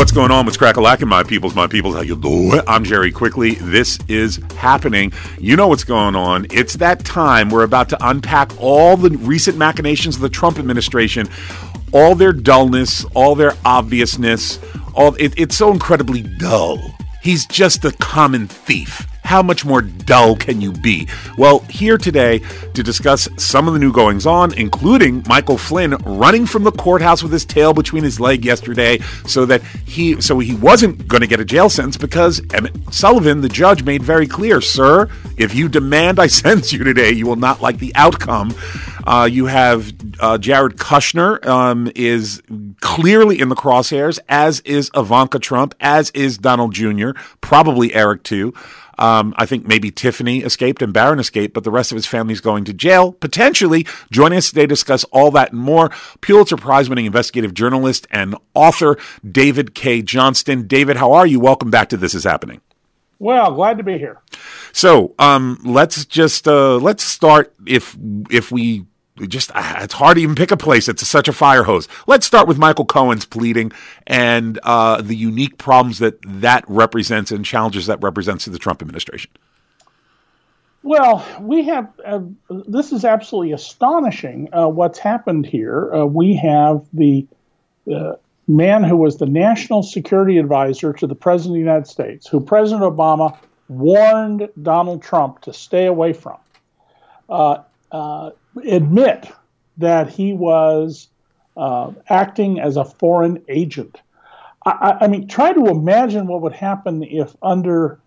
What's going on? What's crack-a-lackin', my peoples? How you doing? I'm Jerry Quickly. This is happening. You know what's going on. It's that time. We're about to unpack all the recent machinations of the Trump administration, all their dullness, all their obviousness. It's so incredibly dull. He's just a common thief. How much more dull can you be? Well, here today to discuss some of the new goings-on, including Michael Flynn running from the courthouse with his tail between his legs yesterday so he wasn't going to get a jail sentence because Emmett Sullivan, the judge, made very clear, sir, if you demand I sentence you today, you will not like the outcome. You have Jared Kushner is clearly in the crosshairs, as is Ivanka Trump, as is Donald Jr., probably Eric too. I think maybe Tiffany escaped and Barron escaped, but the rest of his family is going to jail, potentially. Joining us today to discuss all that and more, Pulitzer Prize-winning investigative journalist and author David Cay Johnston. David, how are you? Welcome back to This Is Happening. Well, glad to be here. So let's start if we just it's hard to even pick a place. It's such a fire hose. Let's start with Michael Cohen's pleading and the unique problems that represents and challenges that represents to the Trump administration. Well, we have this is absolutely astonishing what's happened here. We have the man who was the national security advisor to the President of the United States, who President Obama warned Donald Trump to stay away from, admit that he was acting as a foreign agent. I mean, try to imagine what would happen if under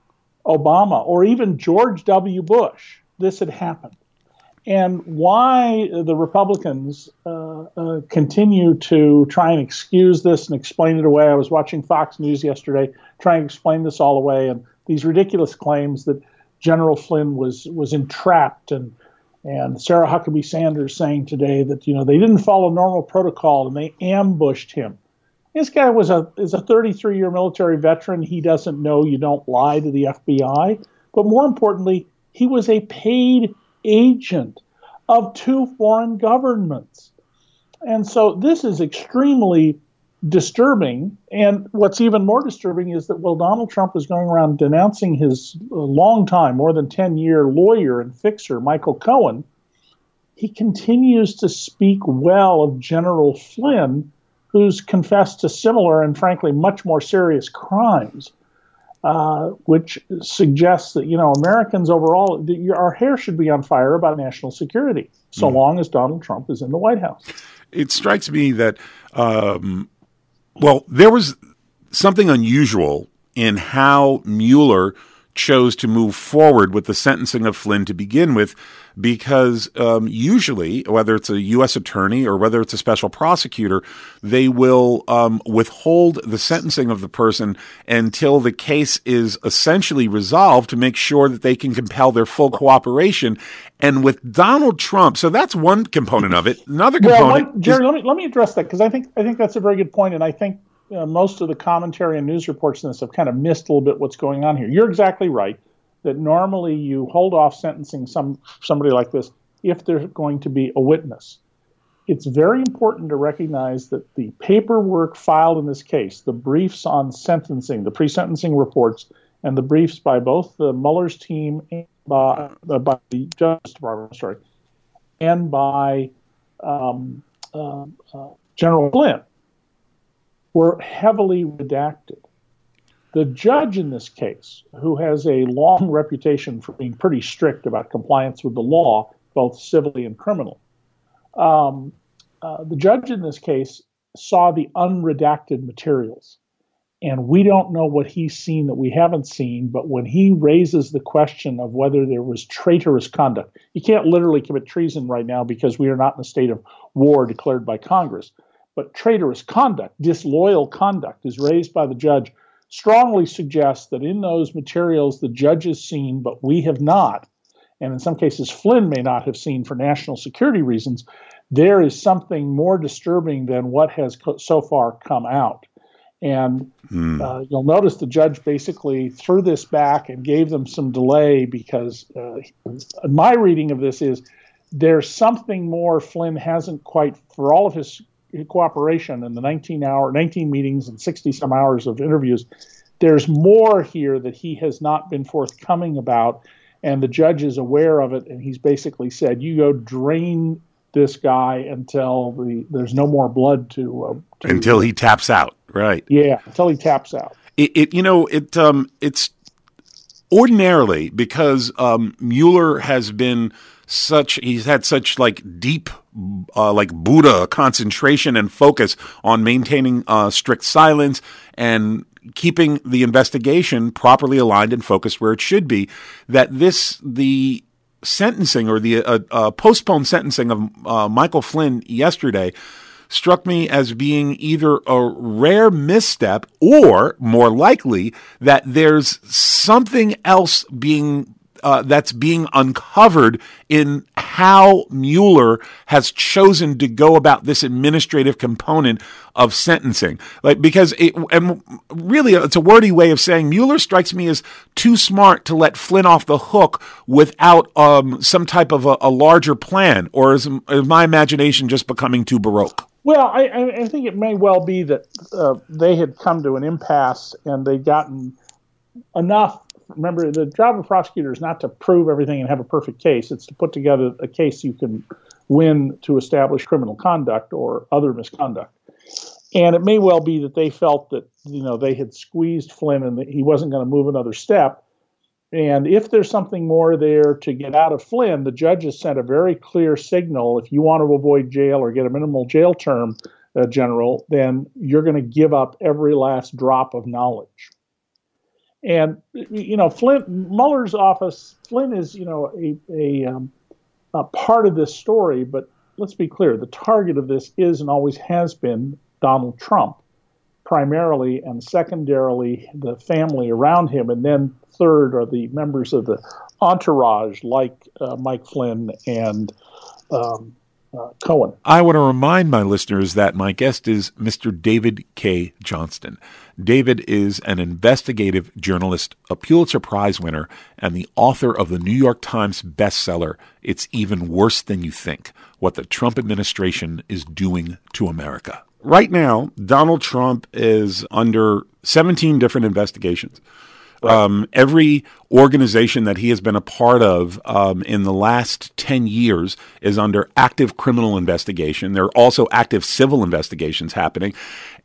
Obama or even George W. Bush this had happened, and why the Republicans continue to try and excuse this and explain it away. I was watching Fox News yesterday trying to explain this all away, and these ridiculous claims that General Flynn was entrapped, and Sarah Huckabee Sanders saying today that, you know, they didn't follow normal protocol and they ambushed him. This guy is a 33-year military veteran. He doesn't know you don't lie to the FBI. But more importantly, he was a paid agent of two foreign governments. And so this is extremely disturbing. And what's even more disturbing is that while Donald Trump is going around denouncing his longtime, more than 10-year lawyer and fixer, Michael Cohen, he continues to speak well of General Flynn, who's confessed to similar and frankly much more serious crimes, which suggests that, you know, Americans overall, our hair should be on fire about national security, so long as Donald Trump is in the White House. It strikes me that well, there was something unusual in how Mueller chose to move forward with the sentencing of Flynn to begin with, because usually, whether it's a U.S. attorney or whether it's a special prosecutor, they will withhold the sentencing of the person until the case is essentially resolved to make sure that they can compel their full cooperation. And with Donald Trump, so that's one component of it. Another component, Jerry, let me address that, because I think that's a very good point, and I think most of the commentary and news reports in this have kind of missed a little bit what's going on here. You're exactly right that normally you hold off sentencing somebody like this if there's going to be a witness. It's very important to recognize that the paperwork filed in this case, the briefs on sentencing, the pre-sentencing reports, and the briefs by both the Mueller's team and by the Justice Department, and by General Flynn, were heavily redacted. The judge in this case, who has a long reputation for being pretty strict about compliance with the law, both civilly and criminal, the judge in this case saw the unredacted materials. And we don't know what he's seen that we haven't seen, but when he raises the question of whether there was traitorous conduct, you can't literally commit treason right now because we are not in a state of war declared by Congress. But traitorous conduct, disloyal conduct, is raised by the judge, strongly suggests that in those materials the judge has seen, but we have not, and in some cases Flynn may not have seen for national security reasons, there is something more disturbing than what has so far come out. And you'll notice the judge basically threw this back and gave them some delay because my reading of this is there's something more Flynn hasn't quite, for all of his cooperation in the 19 meetings and 60 some hours of interviews, there's more here that he has not been forthcoming about, and the judge is aware of it, and he's basically said, you go drain this guy until there's no more blood to until he taps out, right? Yeah, until he taps out. It's ordinarily because Mueller has been he's had such like deep like Buddha concentration and focus on maintaining strict silence and keeping the investigation properly aligned and focused where it should be, that the sentencing or the postponed sentencing of Michael Flynn yesterday struck me as being either a rare misstep or, more likely, that there's something else that's being uncovered in how Mueller has chosen to go about this administrative component of sentencing. Because really it's a wordy way of saying Mueller strikes me as too smart to let Flynn off the hook without some type of a larger plan, or is my imagination just becoming too baroque? Well, I think it may well be that they had come to an impasse and they'd gotten enough. Remember, the job of a prosecutor is not to prove everything and have a perfect case. It's to put together a case you can win to establish criminal conduct or other misconduct. And it may well be that they felt that they had squeezed Flynn and that he wasn't going to move another step. And if there's something more there to get out of Flynn, the judge has sent a very clear signal. If you want to avoid jail or get a minimal jail term, General, then you're going to give up every last drop of knowledge. And Mueller's office, Flynn is a part of this story. But let's be clear: the target of this is and always has been Donald Trump, primarily, and secondarily the family around him, and then third are the members of the entourage like Mike Flynn and Cohen. I want to remind my listeners that my guest is Mr. David Cay Johnston. David is an investigative journalist, a Pulitzer Prize winner, and the author of the New York Times bestseller, It's Even Worse Than You Think, What the Trump Administration is Doing to America. Right now, Donald Trump is under 17 different investigations. Every organization that he has been a part of in the last 10 years is under active criminal investigation. There are also active civil investigations happening.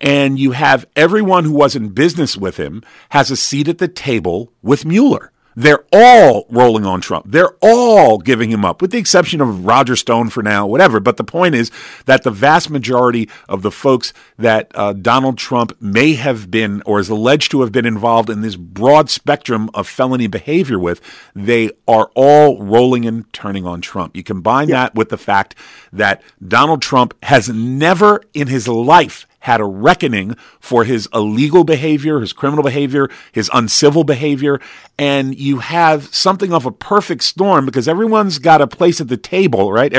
And you have everyone who was in business with him has a seat at the table with Mueller. They're all rolling on Trump. They're all giving him up, with the exception of Roger Stone for now, whatever. But the point is that the vast majority of the folks that Donald Trump may have been or is alleged to have been involved in this broad spectrum of felony behavior with, they are all rolling and turning on Trump. You combine that with the fact that Donald Trump has never in his life had a reckoning for his illegal behavior, his criminal behavior, his uncivil behavior, and you have something of a perfect storm because everyone's got a place at the table, right?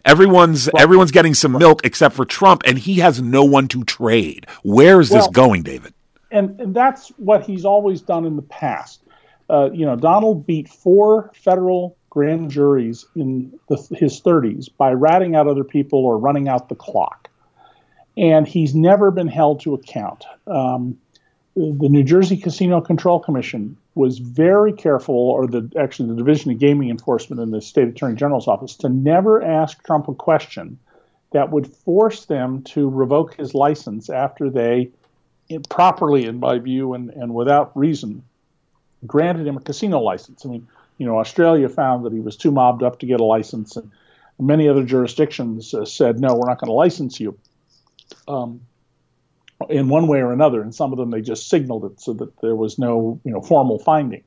Everyone's getting some milk except for Trump, and he has no one to trade. Where is this going, David? And that's what he's always done in the past. Donald beat 4 federal grand juries in his 30s by ratting out other people or running out the clock. And he's never been held to account. The New Jersey Casino Control Commission was very careful, or the Division of Gaming Enforcement in the State Attorney General's office, to never ask Trump a question that would force them to revoke his license after they, improperly in my view and without reason, granted him a casino license. I mean, Australia found that he was too mobbed up to get a license, and many other jurisdictions said, no, we're not going to license you. In one way or another, and some of them they just signaled it so that there was no formal finding.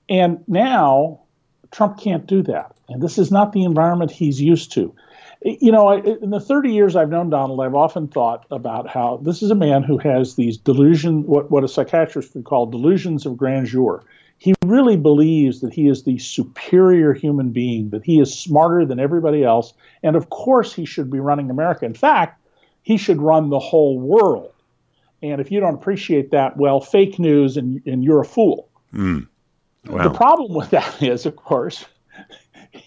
And now Trump can't do that, and this is not the environment he's used to. In the 30 years I've known Donald, I've often thought about how this is a man who has these delusions, what a psychiatrist would call delusions of grandeur. He really believes that he is the superior human being, that he is smarter than everybody else, and of course he should be running America. In fact, he should run the whole world. And if you don't appreciate that, well, fake news and you're a fool. Wow. The problem with that is, of course,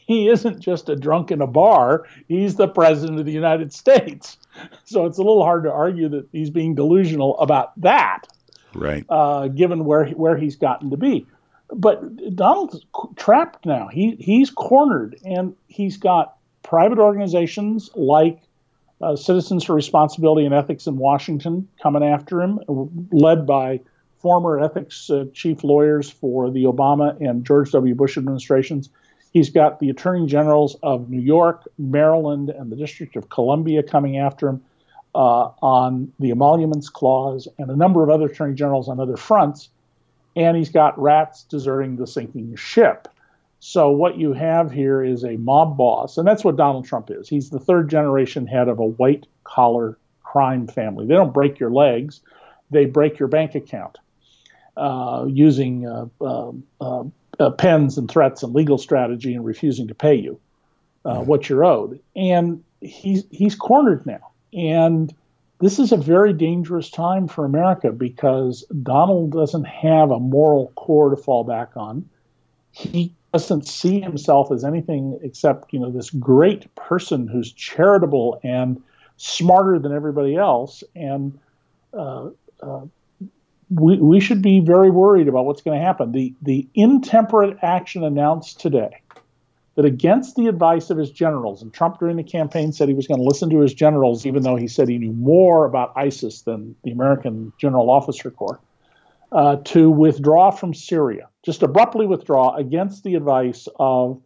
he isn't just a drunk in a bar. He's the president of the United States. So it's a little hard to argue that he's being delusional about that, right? Given where he's gotten to be. But Donald's trapped now. He's cornered, and he's got private organizations like Citizens for Responsibility and Ethics in Washington coming after him, led by former ethics chief lawyers for the Obama and George W. Bush administrations. He's got the attorney generals of New York, Maryland, and the District of Columbia coming after him on the emoluments clause, and a number of other attorney generals on other fronts. And he's got rats deserting the sinking ship. So what you have here is a mob boss, and that's what Donald Trump is. He's the third generation head of a white-collar crime family. They don't break your legs. They break your bank account using pens and threats and legal strategy and refusing to pay you what you're owed. And he's cornered now. And this is a very dangerous time for America because Donald doesn't have a moral core to fall back on. He doesn't see himself as anything except, this great person who's charitable and smarter than everybody else. And we should be very worried about what's going to happen. The intemperate action announced today that against the advice of his generals, and Trump during the campaign said he was going to listen to his generals, even though he said he knew more about ISIS than the American General Officer Corps, to withdraw from Syria, just abruptly withdraw against the advice of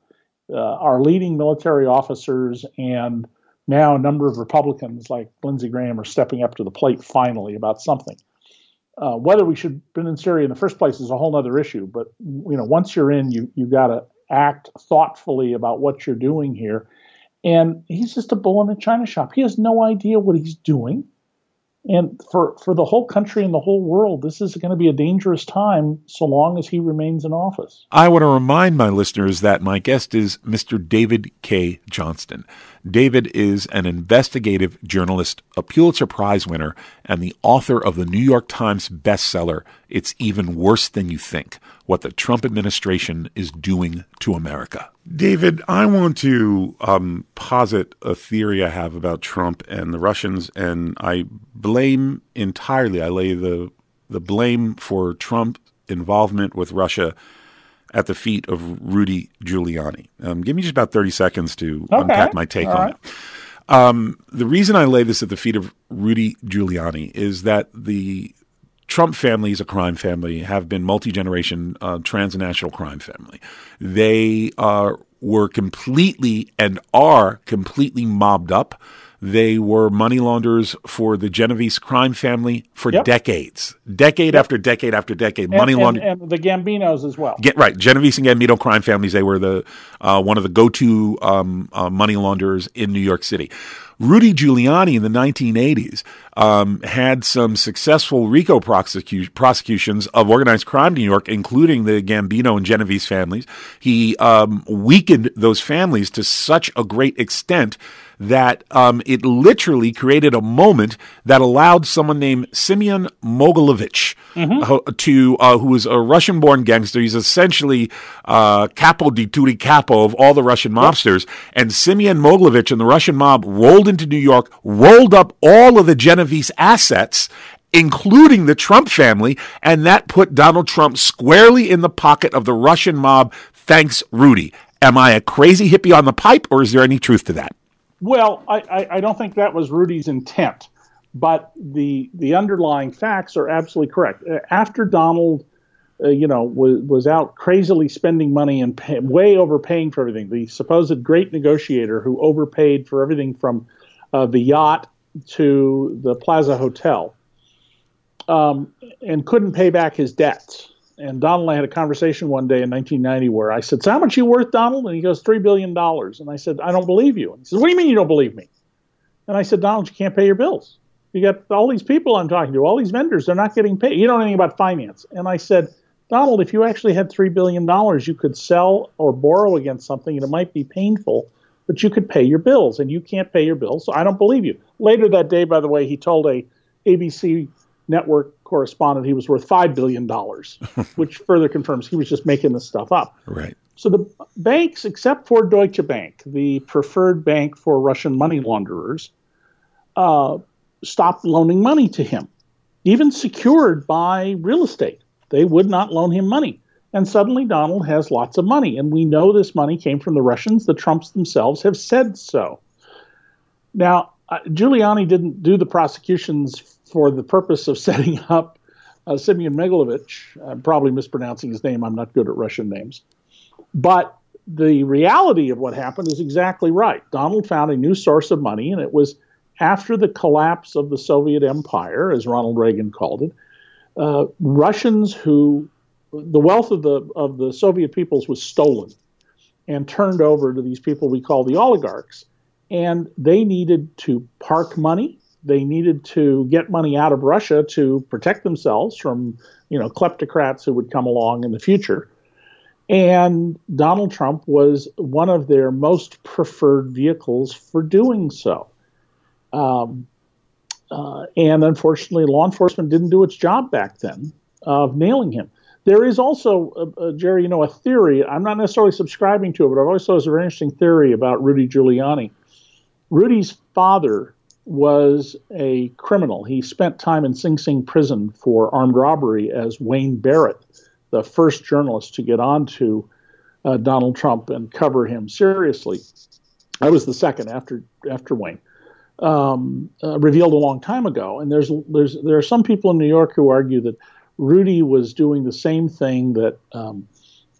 our leading military officers, and now a number of Republicans like Lindsey Graham are stepping up to the plate finally about something. Whether we should have been in Syria in the first place is a whole other issue, but once you're in, you got to act thoughtfully about what you're doing here. And he's just a bull in a china shop. He has no idea what he's doing. And for the whole country and the whole world, this is going to be a dangerous time so long as he remains in office. I want to remind my listeners that my guest is Mr. David Cay Johnston. David is an investigative journalist, a Pulitzer Prize winner, and the author of the New York Times bestseller, It's Even Worse Than You Think, What the Trump Administration is Doing to America. David, I want to posit a theory I have about Trump and the Russians, and I blame entirely, I lay the blame for Trump's involvement with Russia at the feet of Rudy Giuliani. Give me just about 30 seconds to unpack my take on it. The reason I lay this at the feet of Rudy Giuliani is that the Trump family is a crime family, have been multi-generation transnational crime family. They were completely and are completely mobbed up. They were money launderers for the Genovese crime family for decades, decade after decade after decade. Money laundering, and the Gambinos as well. Right, Genovese and Gambino crime families. They were the one of the go-to money launderers in New York City. Rudy Giuliani in the 1980s had some successful RICO prosecutions of organized crime in New York, including the Gambino and Genovese families. He weakened those families to such a great extent that it literally created a moment that allowed someone named Semyon Mogilevich, who was a Russian-born gangster. He's essentially capo di tutti capo of all the Russian mobsters. And Semyon Mogilevich and the Russian mob rolled into New York, rolled up all of the Genovese assets, including the Trump family, and that put Donald Trump squarely in the pocket of the Russian mob. Thanks, Rudy. Am I a crazy hippie on the pipe, or is there any truth to that? Well, I don't think that was Rudy's intent, but the underlying facts are absolutely correct. After Donald, was out crazily spending money and way overpaying for everything, the supposed great negotiator who overpaid for everything from the yacht to the Plaza Hotel, and couldn't pay back his debts. And Donald and I had a conversation one day in 1990 where I said, "So how much are you worth, Donald?" And he goes, $3 billion. And I said, "I don't believe you." And he says, "What do you mean you don't believe me?" And I said, "Donald, you can't pay your bills. You got all these people I'm talking to, all these vendors, they're not getting paid. You don't know anything about finance." And I said, "Donald, if you actually had $3 billion, you could sell or borrow against something, and it might be painful, but you could pay your bills, and you can't pay your bills, so I don't believe you." Later that day, by the way, he told a ABC network correspondent he was worth $5 billion, which further confirms he was just making this stuff up. Right. So the banks, except for Deutsche Bank, the preferred bank for Russian money launderers, stopped loaning money to him, even secured by real estate. They would not loan him money. And suddenly Donald has lots of money. And we know this money came from the Russians. The Trumps themselves have said so. Now, Giuliani didn't do the prosecutions for the purpose of setting up Simeon Meglovich. I'm probably mispronouncing his name. I'm not good at Russian names. But the reality of what happened is exactly right. Donald found a new source of money, and it was after the collapse of the Soviet Empire, as Ronald Reagan called it. Russians the wealth of the Soviet peoples was stolen and turned over to these people we call the oligarchs. And they needed to park money. They needed to get money out of Russia to protect themselves from, kleptocrats who would come along in the future. And Donald Trump was one of their most preferred vehicles for doing so. And unfortunately, law enforcement didn't do its job back then of nailing him. There is also, Jerry, a theory. I'm not necessarily subscribing to it, but I've always thought it was a very interesting theory about Rudy Giuliani. Rudy's father was a criminal. He spent time in Sing Sing prison for armed robbery as Wayne Barrett, the first journalist to get onto Donald Trump and cover him seriously. I was the second after Wayne. Revealed a long time ago. And there are some people in New York who argue that Rudy was doing the same thing that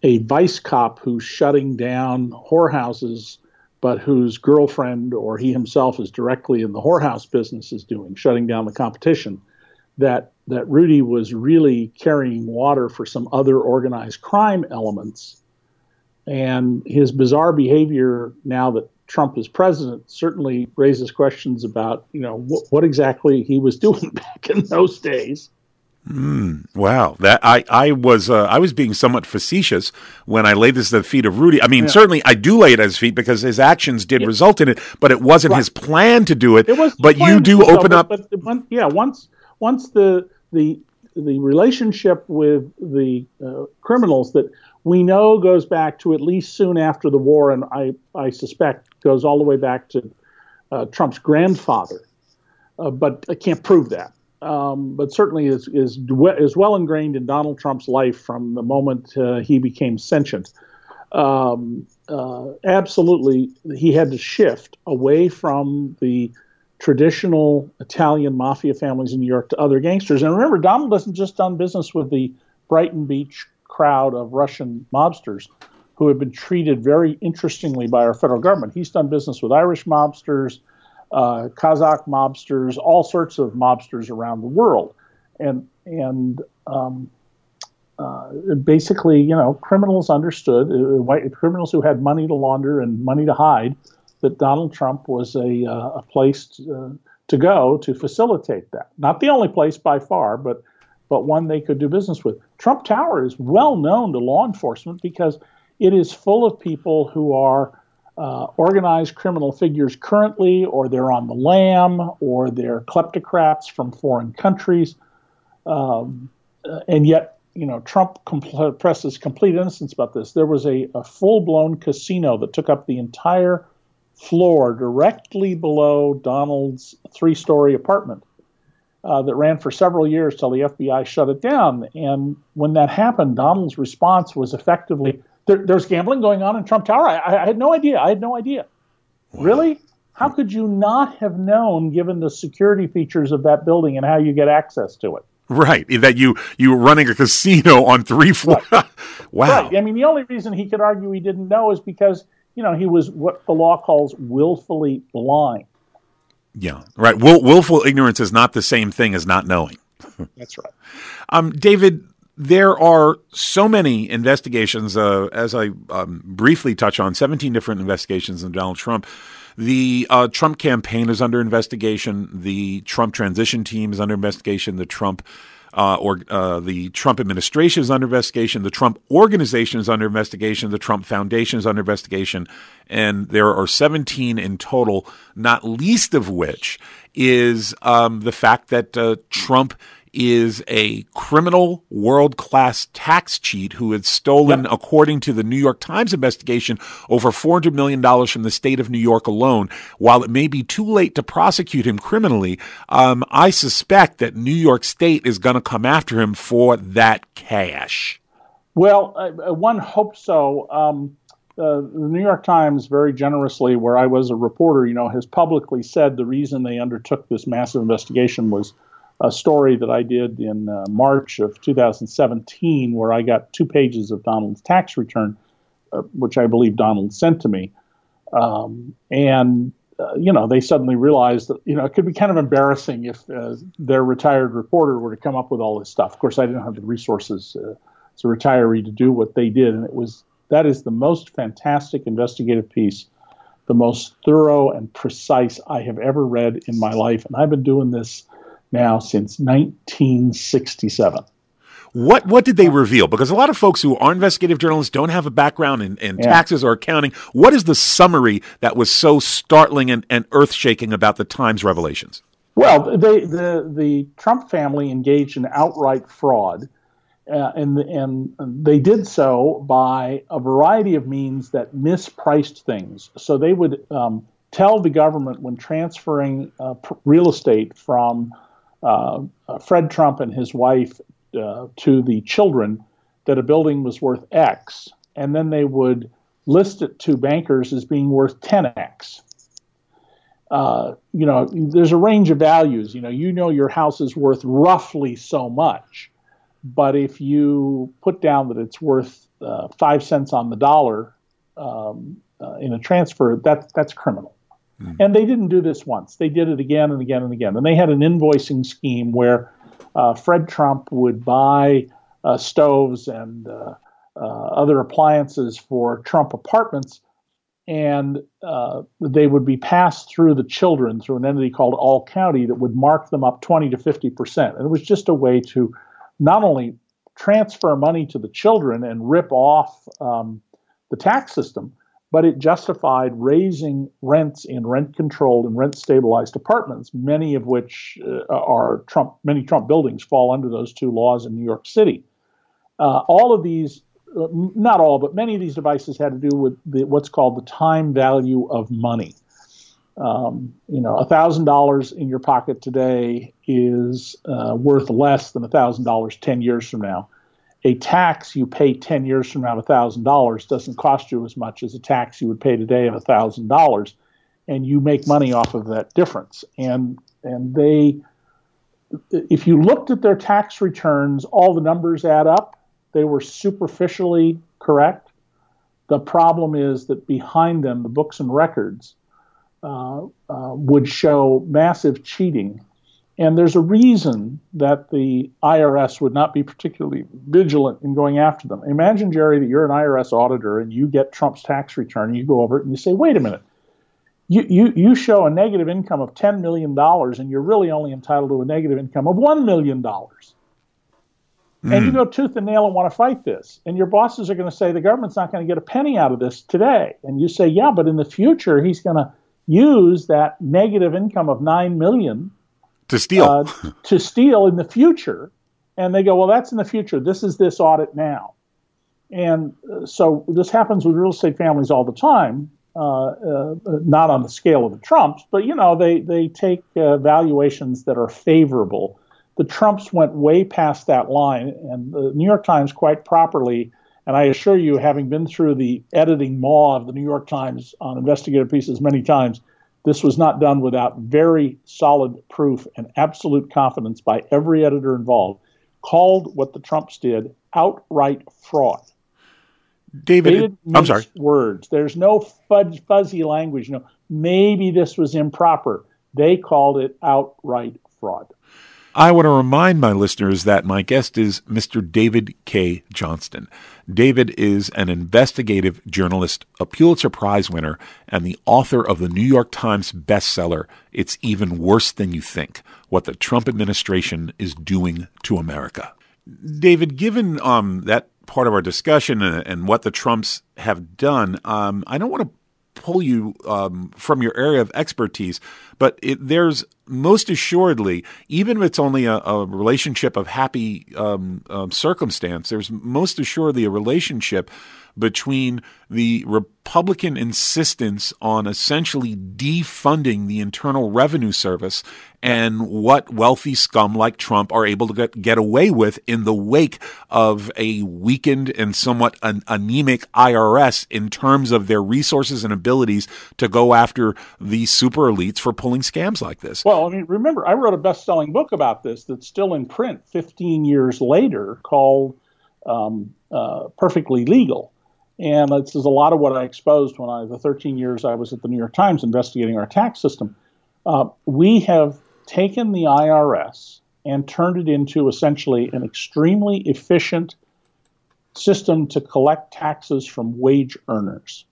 a vice cop who's shutting down whorehouses, but whose girlfriend or he himself is directly in the whorehouse business is doing, shutting down the competition, that Rudy was really carrying water for some other organized crime elements. And his bizarre behavior now that Trump is president certainly raises questions about, what exactly he was doing back in those days. Wow, that I was being somewhat facetious when I laid this at the feet of Rudy. I mean, certainly I do lay it at his feet because his actions did result in it, but it wasn't his plan to do it. But you do open up. Once the relationship with the criminals that we know goes back to at least soon after the war, and I suspect goes all the way back to Trump's grandfather, but I can't prove that. But certainly is well ingrained in Donald Trump's life from the moment he became sentient. Absolutely, he had to shift away from the traditional Italian mafia families in New York to other gangsters. And remember, Donald hasn't just done business with the Brighton Beach crowd of Russian mobsters who have been treated very interestingly by our federal government. He's done business with Irish mobsters, Kazakh mobsters, all sorts of mobsters around the world. And basically, criminals understood, white criminals who had money to launder and money to hide, that Donald Trump was a place to go to facilitate that. Not the only place by far, but one they could do business with. Trump Tower is well known to law enforcement because it is full of people who are organized criminal figures currently, or they're on the lam, or they're kleptocrats from foreign countries. And yet, Trump presses complete innocence about this. There was a full-blown casino that took up the entire floor directly below Donald's 3-story apartment that ran for several years till the FBI shut it down. And when that happened, Donald's response was effectively, there's gambling going on in Trump Tower? I had no idea. Wow. Really? How could you not have known, given the security features of that building and how you get access to it? Right, that you were running a casino on 3 floors. Right. Wow. Right. I mean, the only reason he could argue he didn't know is because, he was what the law calls willfully blind. Yeah, right. Willful ignorance is not the same thing as not knowing. That's right. David, there are so many investigations, as I briefly touch on, 17 different investigations into Donald Trump. The Trump campaign is under investigation. The Trump transition team is under investigation. The Trump the Trump administration is under investigation. The Trump organization is under investigation. The Trump Foundation is under investigation. And there are 17 in total, not least of which is the fact that Trump is a criminal world-class tax cheat who had stolen, according to the New York Times investigation, over $400 million from the state of New York alone. While it may be too late to prosecute him criminally, I suspect that New York State is going to come after him for that cash. Well, one hopes so. The New York Times, very generously, where I was a reporter, has publicly said the reason they undertook this massive investigation was a story that I did in March of 2017, where I got 2 pages of Donald's tax return, which I believe Donald sent to me. They suddenly realized that, it could be kind of embarrassing if their retired reporter were to come up with all this stuff. Of course, I didn't have the resources as a retiree to do what they did, and that is the most fantastic investigative piece, the most thorough and precise I have ever read in my life. And I've been doing this now since 1967. What did they reveal? Because a lot of folks who are investigative journalists don't have a background in taxes or accounting. What is the summary that was so startling and earth-shaking about the Times revelations? Well, the Trump family engaged in outright fraud. And they did so by a variety of means that mispriced things. So they would tell the government when transferring real estate from Fred Trump and his wife to the children that a building was worth X, and then they would list it to bankers as being worth 10X. There's a range of values. Your house is worth roughly so much. But if you put down that it's worth 5 cents on the dollar in a transfer, that's criminal. Mm. And they didn't do this once. They did it again and again and again. And they had an invoicing scheme where Fred Trump would buy stoves and other appliances for Trump apartments, and they would be passed through the children through an entity called All County that would mark them up 20 to 50%. And it was just a way to not only transfer money to the children and rip off the tax system, but it justified raising rents in rent-controlled and rent-stabilized apartments, many of which many Trump buildings fall under those 2 laws in New York City. All of these, not all, but many of these devices had to do with what's called the time value of money. $1,000 in your pocket today is worth less than $1,000 10 years from now. A tax you pay 10 years from now of $1,000 doesn't cost you as much as a tax you would pay today of $1,000, and you make money off of that difference. And they, if you looked at their tax returns, all the numbers add up. They were superficially correct. The problem is that behind them, the books and records would show massive cheating. And there's a reason that the IRS would not be particularly vigilant in going after them. Imagine, Jerry, that you're an IRS auditor and you get Trump's tax return, and you go over it and you say, wait a minute, you show a negative income of $10 million and you're really only entitled to a negative income of $1 million. And you go tooth and nail and want to fight this. And your bosses are going to say the government's not going to get a penny out of this today. And you say, yeah, but in the future, he's going to use that negative income of $9 million to steal in the future. And they go, well, that's in the future. This is this audit now. And so this happens with real estate families all the time, not on the scale of the Trumps, but, they take valuations that are favorable. The Trumps went way past that line, and the New York Times quite properly, and I assure you, having been through the editing maw of the New York Times on investigative pieces many times, this was not done without very solid proof and absolute confidence by every editor involved, called what the Trumps did outright fraud. David, I'm sorry. Words. There's no fuzzy language. Maybe this was improper. They called it outright fraud. I want to remind my listeners that my guest is Mr. David Cay Johnston. David is an investigative journalist, a Pulitzer Prize winner, and the author of the New York Times bestseller, It's Even Worse Than You Think, What the Trump Administration is Doing to America. David, given that part of our discussion and what the Trumps have done, I don't want to pull you from your area of expertise, but there's most assuredly, even if it's only a relationship of happy circumstance, there's most assuredly a relationship between the Republican insistence on essentially defunding the Internal Revenue Service and what wealthy scum like Trump are able to get away with in the wake of a weakened and somewhat anemic IRS in terms of their resources and abilities to go after the super elites for pulling scams like this. Well, I mean, remember, I wrote a best-selling book about this that's still in print 15 years later called Perfectly Legal. And this is a lot of what I exposed when the 13 years I was at the New York Times investigating our tax system. We have taken the IRS and turned it into essentially an extremely efficient system to collect taxes from wage earners.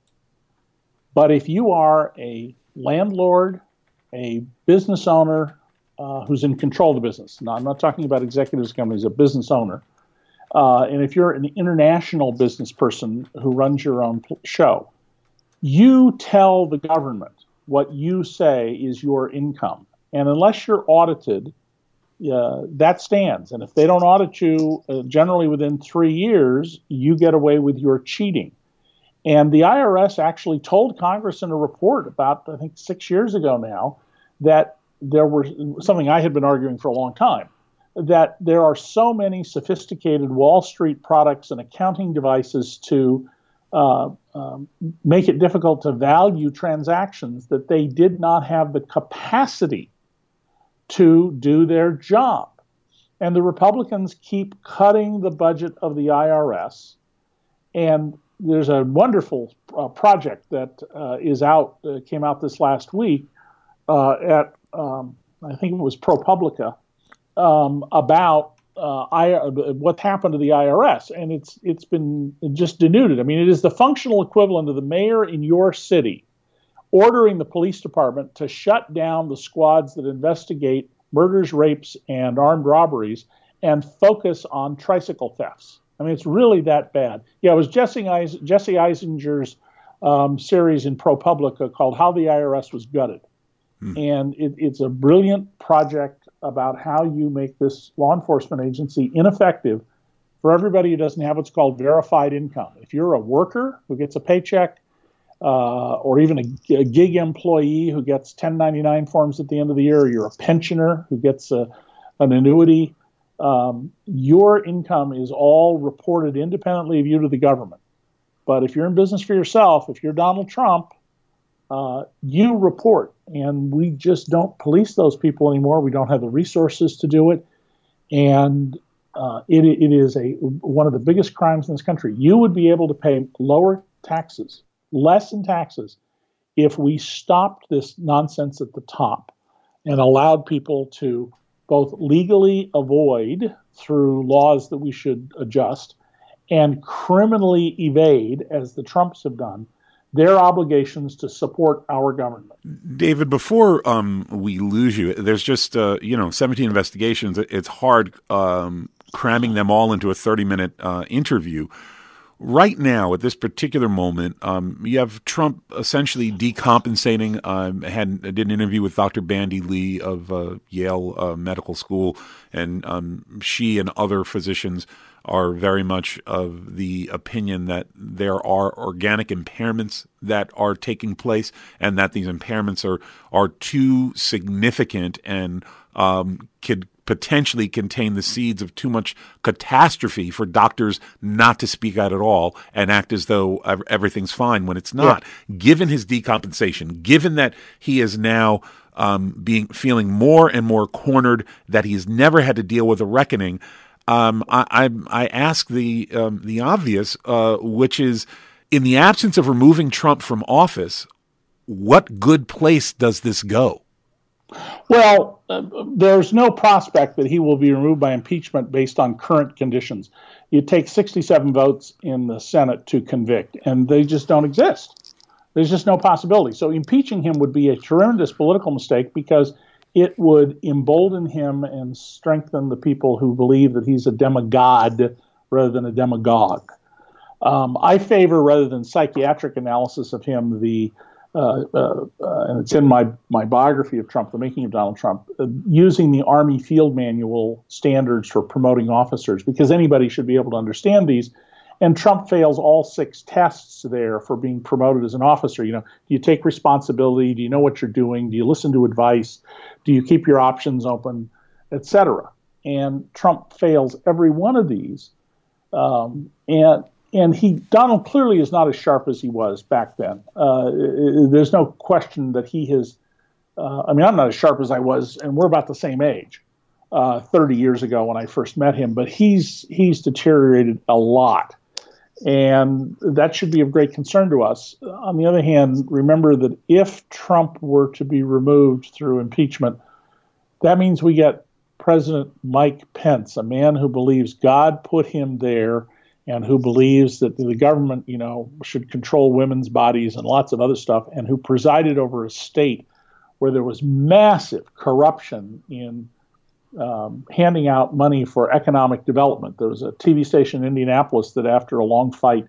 But if you are a landlord, a business owner who's in control of the business, now I'm not talking about executives companies, a business owner, and if you're an international business person who runs your own show, you tell the government what you say is your income. And unless you're audited, that stands. And if they don't audit you, generally within 3 years, you get away with your cheating. And the IRS actually told Congress in a report about, I think, 6 years ago now, that there were something I had been arguing for a long time, that there are so many sophisticated Wall Street products and accounting devices to make it difficult to value transactions that they did not have the capacity to do their job. And the Republicans keep cutting the budget of the IRS. And there's a wonderful project that came out this last week at, I think it was ProPublica, about what happened to the IRS, and it's been just denuded. I mean, it is the functional equivalent of the mayor in your city ordering the police department to shut down the squads that investigate murders, rapes, and armed robberies and focus on tricycle thefts. I mean, it's really that bad. Yeah, it was Jesse Eisinger's series in ProPublica called How the IRS Was Gutted. And it's a brilliant project about how you make this law enforcement agency ineffective for everybody who doesn't have what's called verified income. If you're a worker who gets a paycheck, or even a gig employee who gets 1099 forms at the end of the year, or you're a pensioner who gets an annuity, your income is all reported independently of you to the government. But if you're in business for yourself, if you're Donald Trump, you report, and we just don't police those people anymore. We don't have the resources to do it, and it is one of the biggest crimes in this country. You would be able to pay lower taxes, less in taxes, if we stopped this nonsense at the top and allowed people to both legally avoid through laws that we should adjust and criminally evade, as the Trumps have done, their obligations to support our government. David, before we lose you, there's just 17 investigations. It's hard cramming them all into a 30-minute interview. Right now, at this particular moment, you have Trump essentially decompensating. I did an interview with Dr. Bandy Lee of Yale Medical School, and she and other physicians are very much of the opinion that there are organic impairments that are taking place, and that these impairments are too significant and could potentially contain the seeds of too much catastrophe for doctors not to speak out at all and act as though everything's fine when it's not. Yeah. Given his decompensation, given that he is now feeling more and more cornered, that he's never had to deal with a reckoning, I ask the obvious, which is, in the absence of removing Trump from office, what good place does this go? Well, there's no prospect that he will be removed by impeachment based on current conditions. It takes 67 votes in the Senate to convict, and they just don't exist. There's just no possibility. So impeaching him would be a tremendous political mistake, because it would embolden him and strengthen the people who believe that he's a demigod rather than a demagogue. I favor, rather than psychiatric analysis of him, the and it's in my biography of Trump, The Making of Donald Trump, using the Army Field Manual standards for promoting officers, because anybody should be able to understand these. And Trump fails all 6 tests there for being promoted as an officer. Do you take responsibility? Do you know what you're doing? Do you listen to advice? Do you keep your options open, et cetera? And Trump fails every one of these. And Donald clearly is not as sharp as he was back then. There's no question that he has. I'm not as sharp as I was, and we're about the same age, 30 years ago when I first met him. But he's deteriorated a lot, and that should be of great concern to us. On the other hand, remember that if Trump were to be removed through impeachment, that means we get President Mike Pence, a man who believes God put him there and who believes that the government, should control women's bodies and lots of other stuff, and who presided over a state where there was massive corruption in handing out money for economic development. There was a TV station in Indianapolis that, after a long fight,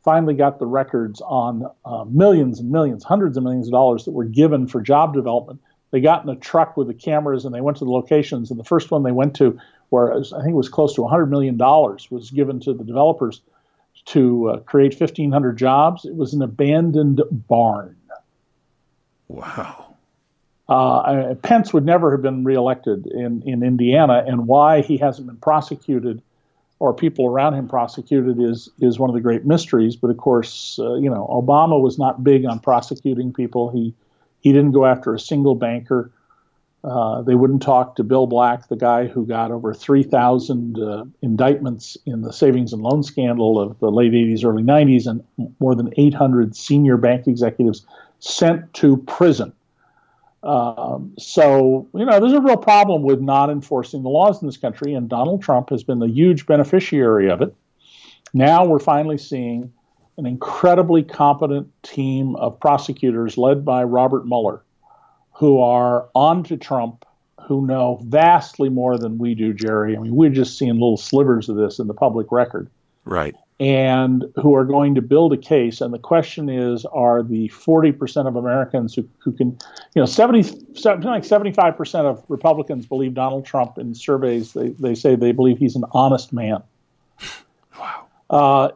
finally got the records on millions and millions, hundreds of millions of dollars that were given for job development. They got in a truck with the cameras and they went to the locations. And the first one they went to, where I think it was close to $100 million, was given to the developers to create 1,500 jobs. It was an abandoned barn. Wow. Pence would never have been reelected in Indiana, and why he hasn't been prosecuted or people around him prosecuted is one of the great mysteries. But of course, Obama was not big on prosecuting people. He didn't go after a single banker. They wouldn't talk to Bill Black, the guy who got over 3,000 indictments in the savings and loan scandal of the late 80s, early 90s, and more than 800 senior bank executives sent to prison. So there's a real problem with not enforcing the laws in this country, and Donald Trump has been the huge beneficiary of it. Now we're finally seeing an incredibly competent team of prosecutors led by Robert Mueller, who are on to Trump, who know vastly more than we do, Jerry. We're just seeing little slivers of this in the public record. Right. And who are going to build a case. And the question is, are the 40% of Americans who can, 75% of Republicans believe Donald Trump in surveys. They say they believe he's an honest man. Wow.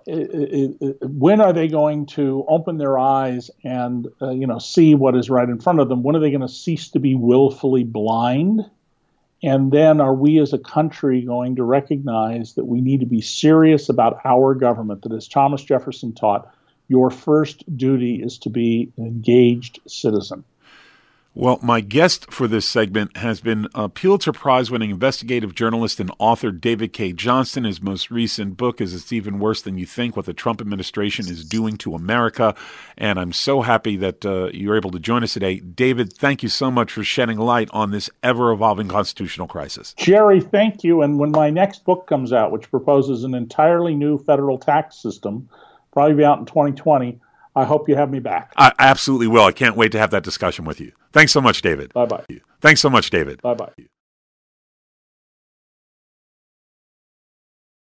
When are they going to open their eyes and, see what is right in front of them? When are they going to cease to be willfully blind? And then are we as a country going to recognize that we need to be serious about our government, that, as Thomas Jefferson taught, your first duty is to be an engaged citizen? Well, my guest for this segment has been Pulitzer Prize-winning investigative journalist and author David Cay Johnston. His most recent book is It's Even Worse Than You Think, What the Trump Administration is Doing to America. And I'm so happy that you're able to join us today. David, thank you so much for shedding light on this ever-evolving constitutional crisis. Jerry, thank you. And when my next book comes out, which proposes an entirely new federal tax system, probably be out in 2020, I hope you have me back. I absolutely will. I can't wait to have that discussion with you. Thanks so much, David. Bye-bye. Thanks so much, David. Bye-bye.